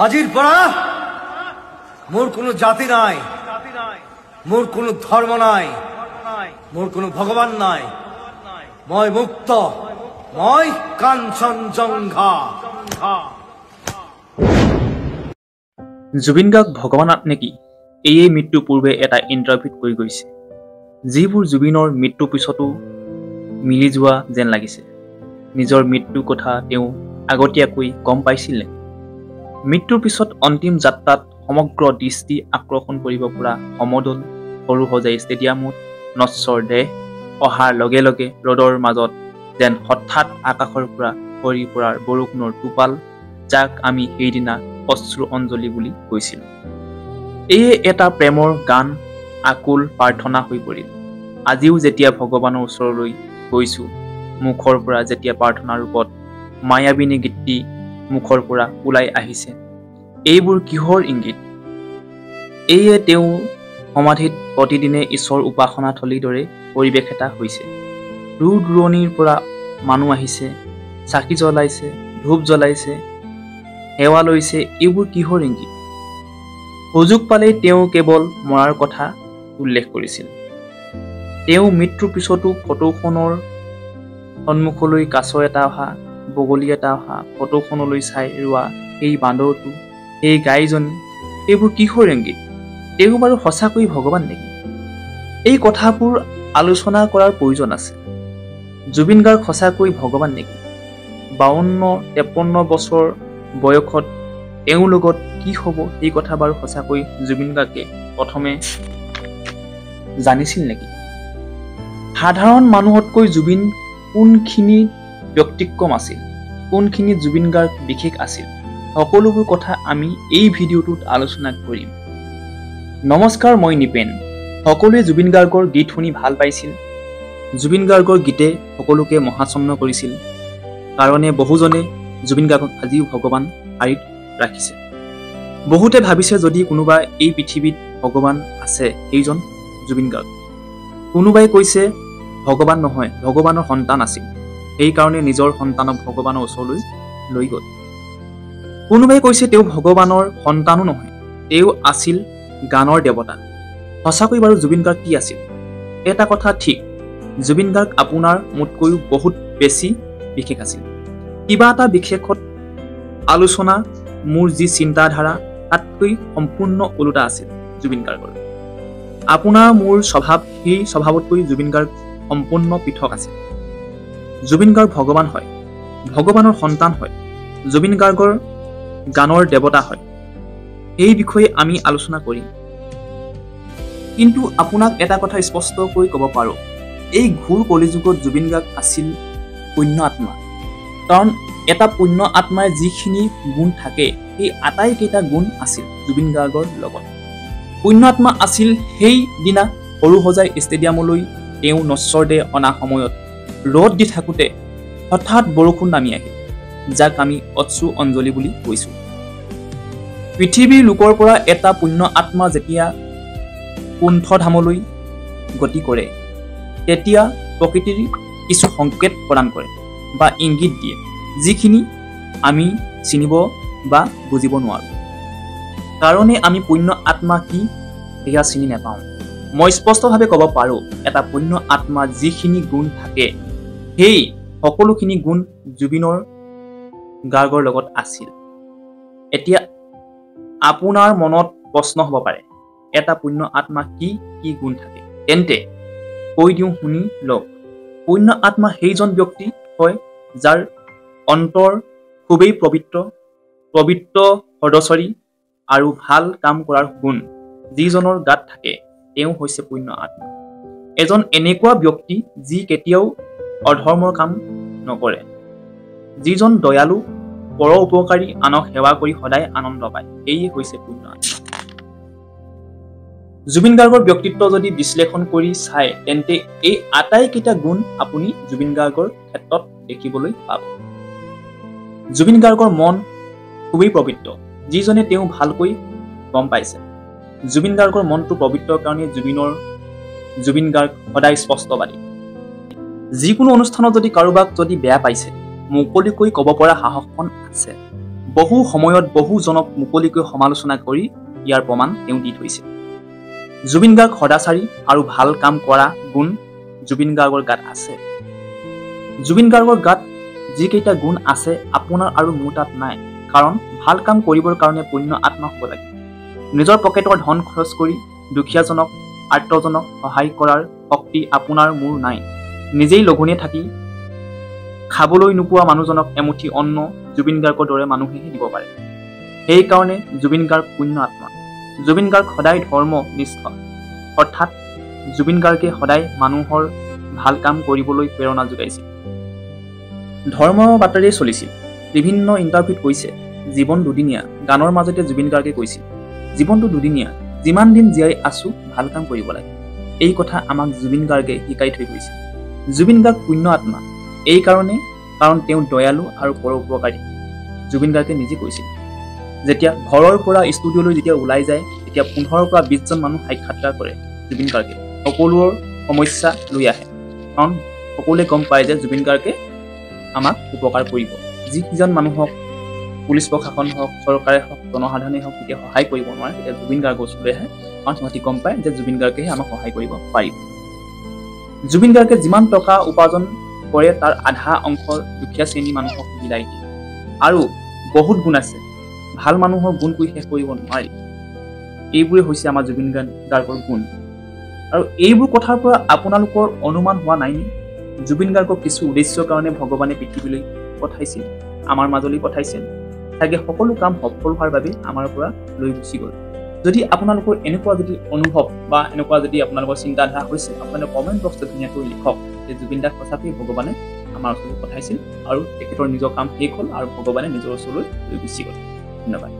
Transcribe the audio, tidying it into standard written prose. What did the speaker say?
আজিৰ পৰা মোৰ কোনো জাতি নাই, মোৰ কোনো ধৰ্ম নাই, মোৰ কোনো ভগৱান নাই। মই মুক্ত, মই কাঞ্চনজংঘা। জুবিন গাৰ্গ ভগৱান নেকি? এয়ে মৃত্যুৰ পূৰ্বে এটা ইণ্টাৰভিউত কৈ গৈছে, যিবোৰ জুবিনৰ মৃত্যুৰ পিছতো মিলি যোৱা যেন লাগিছে। নিজৰ মৃত্যুৰ কথা তেওঁ আগতীয়াকৈ গম পাইছিল নেকি? মৃত্যুৰ পিছত অন্তিম যাত্ৰাত সমগ্ৰ দৃষ্টি আকৰ্ষণ কৰিব পৰা সমদল সৰুসজাই ষ্টেডিয়ামত নশ্বৰ দেহ অহাৰ লগে লগে ৰ'দৰ মাজত যেন হঠাৎ আকাশৰ পৰা সৰি পৰাৰ বৰষুণৰ টোপাল, যাক আমি সেইদিনা অশ্ৰু অঞ্জলি বুলি কৈছিলোঁ। এয়ে এটা প্ৰেমৰ গান, আকুল প্ৰাৰ্থনা হৈ পৰিল। আজিও যেতিয়া ভগৱানৰ ওচৰলৈ গৈছোঁ, মুখৰ পৰা যেতিয়া প্ৰাৰ্থনাৰ ৰূপত মায়াবিনী গীতটি মুখৰ পৰা ওলাই আহিছে, এইবোৰ কিহৰ ইংগিত? এয়ে তেওঁ সমাধিত প্ৰতিদিনে ঈশ্বৰ উপাসনা থলীৰ দৰে পৰিৱেশ এটা হৈছে। দূৰ দূৰণিৰ পৰা মানুহ আহিছে, চাকি জ্বলাইছে, ধূপ জ্বলাইছে, সেৱা লৈছে। এইবোৰ কিহৰ ইংগিত? সুযোগ পালেই তেওঁ কেৱল মৰাৰ কথা উল্লেখ কৰিছিল। তেওঁ মৃত্যুৰ পিছতো ফটোখনৰ সন্মুখলৈ কাছ এটা অহা, বগলী এটা অহা, ফটোখনলৈ চাই ৰোৱা সেই বান্দৰটো, সেই গাইজনী, এইবোৰ কিহৰ ইংগিত? তেওঁ বাৰু সঁচাকৈ ভগৱান নেকি? এই কথাবোৰ আলোচনা কৰাৰ প্ৰয়োজন আছে। জুবিন গাৰ্গ সঁচাকৈ ভগৱান নেকি? 52-53 বছৰ বয়সত তেওঁৰ লগত কি হ'ব সেই কথা বাৰু সঁচাকৈ জুবিন গাৰ্গে প্ৰথমে জানিছিল নেকি? সাধাৰণ মানুহতকৈ জুবিন কোনখিনি ব্যতিক্ৰম আছিল, কোনখিনি জুবিন গাৰ্গ বিশেষ আছিল, সকলোবোৰ কথা আমি এই ভিডিঅ'টোত আলোচনা কৰিম। নমস্কাৰ, মই নিপেন। সকলোৱে জুবিন গাৰ্গৰ গীত শুনি ভাল পাইছিল। জুবিন গাৰ্গৰ গীতে সকলোকে মহাচন্ন কৰিছিল কাৰণে বহুজনে জুবিন গাৰ্গক আজিও ভগৱান শাৰীত ৰাখিছে। বহুতে ভাবিছে যদি কোনোবা এই পৃথিৱীত ভগৱান আছে, সেইজন জুবিন গাৰ্গ। কোনোবাই কৈছে ভগৱান নহয়, ভগৱানৰ সন্তান আছিল, সেইকাৰণে নিজৰ সন্তানক ভগৱানৰ ওচৰলৈ লৈ গ'ল। কোনোবাই কৈছে তেওঁ ভগৱানৰ সন্তানো নহয়, তেওঁ আছিল গানৰ দেৱতা। সঁচাকৈ বাৰু জুবিন গাৰ্গ কি আছিল? এটা কথা ঠিক, জুবিন গাৰ্গ আপোনাৰ মোতকৈও বহুত বেছি বিশেষ আছিল। কিবা এটা বিশেষত আলোচনা মোৰ যি চিন্তাধাৰা তাতকৈ সম্পূৰ্ণ ওলোটা আছিল জুবিন গাৰ্গৰ। আপোনাৰ মোৰ স্বভাৱ, সেই স্বভাৱতকৈ জুবিন গাৰ্গ সম্পূৰ্ণ পৃথক আছিল। জুবিন গাৰ্গ ভগৱান হয়, ভগৱানৰ সন্তান হয়, জুবিন গাৰ্গৰ গানৰ দেৱতা হয়। এই বিষয়ে আমি আলোচনা কৰিম। কিন্তু আপোনাক এটা কথা স্পষ্টকৈ ক'ব পাৰোঁ, এই ঘূৰ কলিযুগত জুবিন গাৰ্গ আছিল পুণ্য আত্মা। কাৰণ এটা পুণ্য আত্মাৰ যিখিনি গুণ থাকে, সেই আটাইকেইটা গুণ আছিল জুবিন গাৰ্গৰ লগত। পুণ্য আত্মা আছিল সেইদিনা সৰুসজাই ষ্টেডিয়ামলৈ তেওঁ নশ্বৰ দেহ অনা সময়ত ৰ'দ দি থাকোঁতে হঠাৎ বৰষুণ নামি আহিল, যাক আমি অশ্ৰু অঞ্জলি বুলি কৈছোঁ। পৃথিৱীৰ লোকৰ পৰা এটা পুণ্য আত্মা যেতিয়া কুণ্ঠধামলৈ গতি কৰে, তেতিয়া প্ৰকৃতিৰ কিছু সংকেত প্ৰদান কৰে বা ইংগিত দিয়ে, যিখিনি আমি চিনিব বা বুজিব নোৱাৰোঁ। কাৰণে আমি পুণ্য আত্মা কি সেয়া চিনি নাপাওঁ। মই স্পষ্টভাৱে ক'ব পাৰোঁ, এটা পুণ্য আত্মাৰ যিখিনি গুণ থাকে, সেই সকলোখিনি গুণ জুবিনৰ গাৰ্গৰ লগত আছিল। এতিয়া আপোনাৰ মনত প্ৰশ্ন হ'ব পাৰে, এটা পুণ্য আত্মা কি কি গুণ থাকে? তেন্তে কৈ দিওঁ, শুনি লওক। পুণ্য আত্মা সেইজন ব্যক্তি হয় যাৰ অন্তৰ খুবেই পবিত্ৰ সদচৰী আৰু ভাল কাম কৰাৰ গুণ যিজনৰ গাত থাকে, তেওঁ হৈছে পুণ্য আত্মা। এজন এনেকুৱা ব্যক্তি যি কেতিয়াও অধৰ্মৰ কাম নকৰে, যিজন দয়ালু, পৰ উপকাৰী, আনক সেৱা কৰি সদায় আনন্দ পায়, এয়ে হৈছে পুণ্য আত্মা। জুবিন গাৰ্গৰ ব্যক্তিত্ব যদি বিশ্লেষণ কৰি চায়, তেন্তে এই আটাইকেইটা গুণ আপুনি জুবিন গাৰ্গৰ ক্ষেত্ৰত দেখিবলৈ পাব। জুবিন গাৰ্গৰ মন খুবেই পবিত্ৰ, যিজনে তেওঁ ভালকৈ গম পাইছে। জুবিন গাৰ্গৰ মনটো পবিত্ৰ কাৰণে জুবিন গাৰ্গ সদায় স্পষ্টবাদী। যিকোনো অনুষ্ঠানত যদি কাৰোবাক যদি বেয়া পাইছে, মুকলিকৈ ক'ব পৰা সাহসখন আছে। বহু সময়ত বহুজনক মুকলিকৈ সমালোচনা কৰি ইয়াৰ প্ৰমাণ তেওঁ দি থৈছে। জুবিন গাৰ্গ সদাচাৰী আৰু ভাল কাম কৰা গুণ জুবিন গাৰ্গৰ গাত আছে। জুবিন গাৰ্গৰ গাত যিকেইটা গুণ আছে আপোনাৰ আৰু মোৰ তাত নাই, কাৰণ ভাল কাম কৰিবৰ কাৰণে পুণ্য আত্মা হ'ব লাগে। নিজৰ পকেটৰ ধন খৰচ কৰি দুখীয়াজনক আৰ্তজনক সহায় কৰাৰ শক্তি আপোনাৰ মোৰ নাই। নিজেই লঘোণে থাকি খাবলৈ নোপোৱা মানুহজনক এমুঠি অন্ন জুবিন গাৰ্গৰ দৰে মানুহেহে দিব পাৰে। সেইকাৰণে জুবিন গাৰ্গ পুণ্য আত্মা। জুবিন গাৰ্গ সদায় ধৰ্মনিষ্ঠ, অৰ্থাৎ জুবিন গাৰ্গে সদায় মানুহৰ ভাল কাম কৰিবলৈ প্ৰেৰণা যোগাইছিল। ধৰ্ম বাটেৰে চলিছিল। বিভিন্ন ইণ্টাৰভিউত কৈছে জীৱন দুদিনীয়া। গানৰ মাজতে জুবিন গাৰ্গে কৈছিল জীৱনটো দুদিনীয়া, যিমান দিন জীয়াই আছো ভাল কাম কৰিব লাগে। এই কথা আমাক জুবিন গাৰ্গে শিকাই থৈ গৈছিল। জুবিন গাৰ্গ পুণ্য আত্মা এই কাৰণে, কাৰণ তেওঁ দয়ালু আৰু পৰোপকাৰী। জুবিন গাৰ্গে নিজে কৈছিল যেতিয়া ঘৰৰ পৰা ষ্টুডিঅ'লৈ যেতিয়া ওলাই যায় তেতিয়া 15ৰ পৰা 20জন মানুহ সাক্ষাৎকাৰ কৰে জুবিন গাৰ্গে। সকলোৰ সমস্যা লৈ আহে, কাৰণ সকলোৱে গম পায় যে জুবিন গাৰ্গে আমাক উপকাৰ কৰিব। যিকেইজন মানুহক পুলিচ প্ৰশাসন হওক, চৰকাৰে হওক, জনসাধাৰণে হওক তেতিয়া সহায় কৰিব নোৱাৰে, তেতিয়া জুবিন গাৰ্গৰ ওচৰলৈ আহে, কাৰণ সিহঁতি গম পায় যে জুবিন গাৰ্গেহে আমাক সহায় কৰিব পাৰিব। জুবিন গাৰ্গে যিমান টকা উপাৰ্জন কৰে তাৰ আধা অংশ দুখীয়া শ্ৰেণী মানুহক বিলাই দিয়ে। আৰু বহুত গুণ আছে, ভাল মানুহৰ গুণ কৈ শেষ কৰিব নোৱাৰি। এইবোৰে হৈছে আমাৰ জুবিন গাৰ্গৰ গুণ। আৰু এইবোৰ কথাৰ পৰা আপোনালোকৰ অনুমান হোৱা নাইনে জুবিন গাৰ্গক কিছু উদ্দেশ্যৰ কাৰণে ভগৱানে পৃথিৱীলৈ পঠাইছিল, আমাৰ মাজলৈ পঠাইছিল। চাগে সকলো কাম সফল হোৱাৰ বাবে আমাৰ পৰা লৈ গুচি গ'ল। যদি আপোনালোকৰ এনেকুৱা যদি অনুভৱ বা এনেকুৱা যদি আপোনালোকৰ চিন্তাধাৰা হৈছে, আপোনালোকে কমেণ্ট বক্সত ধুনীয়াকৈ লিখক যে জুবিন দাক সঁচাকৈ ভগৱানে আমাৰ ওচৰলৈ পঠাইছিল আৰু তেখেতৰ নিজৰ কাম শেষ হ'ল আৰু ভগৱানে নিজৰ ওচৰলৈ লৈ গুচি গ'ল। ধন্যবাদ।